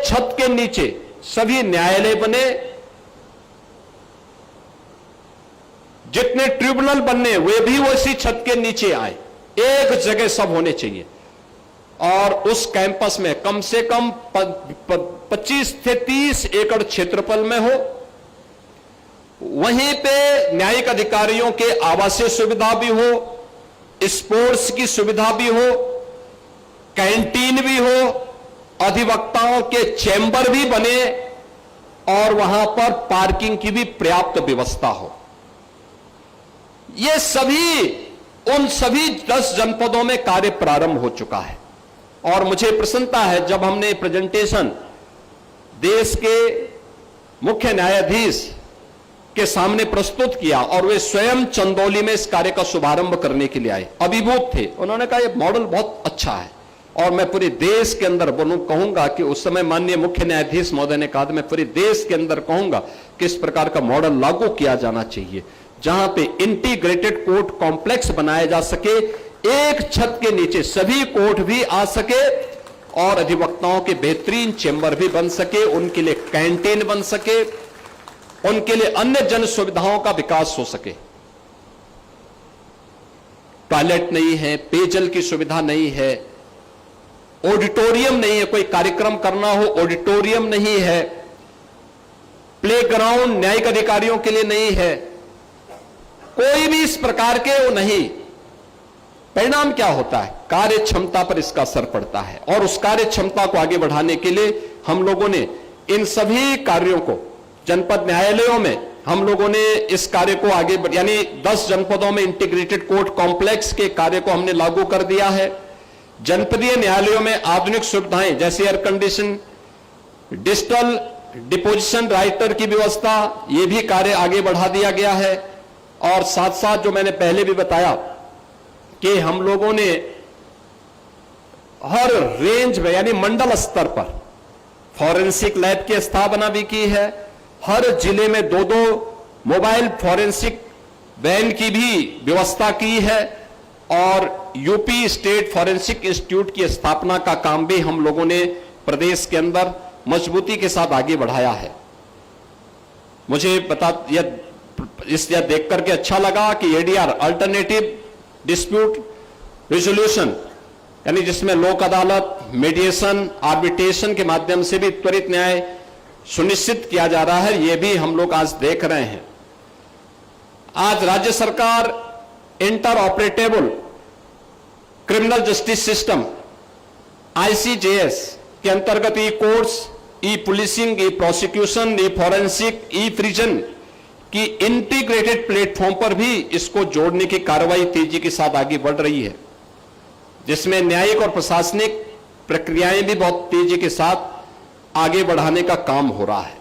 छत के नीचे सभी न्यायालय बने, जितने ट्रिब्यूनल बनने वे भी उसी छत के नीचे आए, एक जगह सब होने चाहिए। और उस कैंपस में कम से कम 25 से 30 एकड़ क्षेत्रफल में हो। वहीं पे न्यायिक अधिकारियों के आवासीय सुविधा भी हो, स्पोर्ट्स की सुविधा भी हो, कैंटीन भी हो, अधिवक्ताओं के चैम्बर भी बने और वहां पर पार्किंग की भी पर्याप्त व्यवस्था हो। ये सभी उन सभी 10 जनपदों में कार्य प्रारंभ हो चुका है। और मुझे प्रसन्नता है जब हमने प्रेजेंटेशन देश के मुख्य न्यायाधीश के सामने प्रस्तुत किया और वे स्वयं चंदौली में इस कार्य का शुभारंभ करने के लिए आए, अभिभूत थे। उन्होंने कहा यह मॉडल बहुत अच्छा है और मैं पूरे देश के अंदर कहूंगा कि उस समय माननीय मुख्य न्यायाधीश महोदय ने कहा, मैं पूरे देश के अंदर कहूंगा कि इस प्रकार का मॉडल लागू किया जाना चाहिए, जहां पे इंटीग्रेटेड कोर्ट कॉम्प्लेक्स बनाया जा सके, एक छत के नीचे सभी कोर्ट भी आ सके और अधिवक्ताओं के बेहतरीन चैम्बर भी बन सके, उनके लिए कैंटीन बन सके, उनके लिए अन्य जन सुविधाओं का विकास हो सके। टॉयलेट नहीं है, पेयजल की सुविधा नहीं है, ऑडिटोरियम नहीं है, कोई कार्यक्रम करना हो ऑडिटोरियम नहीं है, प्लेग्राउंड न्यायिक अधिकारियों के लिए नहीं है, कोई भी इस प्रकार के वो नहीं। परिणाम क्या होता है? कार्य क्षमता पर इसका असर पड़ता है और उस कार्य क्षमता को आगे बढ़ाने के लिए हम लोगों ने इन सभी कार्यों को जनपद न्यायालयों में हम लोगों ने इस कार्य को आगे यानी 10 जनपदों में इंटीग्रेटेड कोर्ट कॉम्प्लेक्स के कार्य को हमने लागू कर दिया है। जनपदीय न्यायालयों में आधुनिक सुविधाएं जैसे air condition, digital deposition writer की व्यवस्था, यह भी कार्य आगे बढ़ा दिया गया है। और साथ साथ जो मैंने पहले भी बताया कि हम लोगों ने हर रेंज में यानी मंडल स्तर पर फॉरेंसिक लैब की स्थापना भी की है। हर जिले में 2-2 मोबाइल फॉरेंसिक वैन की भी व्यवस्था की है और यूपी स्टेट फॉरेंसिक इंस्टीट्यूट की स्थापना का काम भी हम लोगों ने प्रदेश के अंदर मजबूती के साथ आगे बढ़ाया है। मुझे यह देख करके अच्छा लगा कि एडीआर अल्टरनेटिव डिस्प्यूट रिजोल्यूशन यानी जिसमें लोक अदालत, मीडिएशन, आर्बिट्रेशन के माध्यम से भी त्वरित न्याय सुनिश्चित किया जा रहा है, यह भी हम लोग आज देख रहे हैं। आज राज्य सरकार inter operable criminal justice system ICJS के अंतर्गत ई कोर्ट्स, ई पुलिसिंग, ई प्रोसिक्यूशन, ई फॉरेंसिक, ई प्रिजन की इंटीग्रेटेड प्लेटफॉर्म पर भी इसको जोड़ने की कार्रवाई तेजी के साथ आगे बढ़ रही है, जिसमें न्यायिक और प्रशासनिक प्रक्रियाएं भी बहुत तेजी के साथ आगे बढ़ाने का काम हो रहा है।